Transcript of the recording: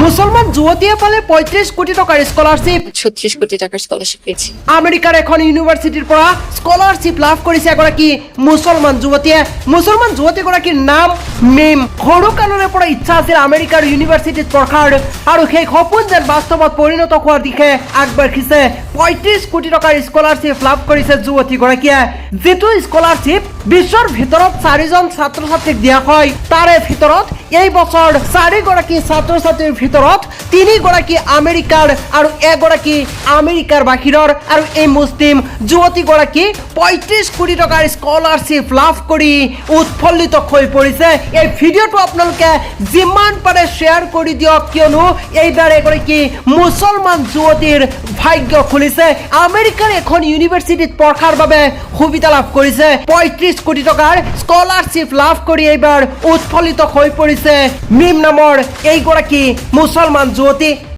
মুসলমান যুৱতীয়ে পালে ৩৫ কোটি টকাৰ স্কলাৰশ্বিপ। ৩৬ কোটি টাকাৰ স্কলাৰশিপ পেয়েছি। আমেৰিকাৰ এখন ইউনিভাৰ্চিটিৰ পৰা স্কলাৰশ্বিপ লাভ কৰিছে এগৰাকী মুছলমান যুৱতীয়ে। মুছলমান যুৱতীগৰাকীৰ নাম মিম। সৰু কালৰে পৰা ইচ্ছা আছিল আমেৰিকাৰ ইউনিভাৰ্চিটিত পঢ়াৰ আৰু সেই সপোন যেন বাস্তৱত পৰিণত হোৱাৰ দিশে আগবাঢ়িছে। ৩৫ কোটি টকাৰ স্কলাৰশ্বিপ লাভ কৰিছে যুৱতীগৰাকীয়ে। যিটো স্কলাৰশ্বিপ বিশ্বৰ ভিতৰত 4জন ছাত্ৰ ছাত্ৰীক দিয়া হয়, তাৰে ভিতৰত এই বছৰ 4গৰাকী ছাত্ৰ ছাত্ৰীৰ ভিতৰত 3গৰাকী আমেৰিকাৰ আৰু এগৰাকী আমেৰিকাৰ বাহিৰৰ। আৰু এই মুছলিম যুৱতীগৰাকী ৩৫ কোটি টকাৰ স্কলাৰশ্বিপ লাভ কৰি উৎফুল্লিত হৈ পৰিছে। এই ভিডিঅ'টো আপোনালোকে যিমান পাৰে শ্বেয়াৰ কৰি দিয়ক, কিয়নো এইবাৰ এগৰাকী মুছলমান যুৱতীৰ ভাগ্য খুলিছে। আমেৰিকাৰ এখন ইউনিভাৰ্চিটিত পঢ়াৰ বাবে সুবিধা লাভ কৰিছে। ৩৫ কোটি টকাৰ স্কলাৰশ্বিপ লাভ কৰি এইবাৰ উৎফুল্লিত হৈ পৰিছে মিম নামৰ এইগৰাকী মুছলমান যুৱতী।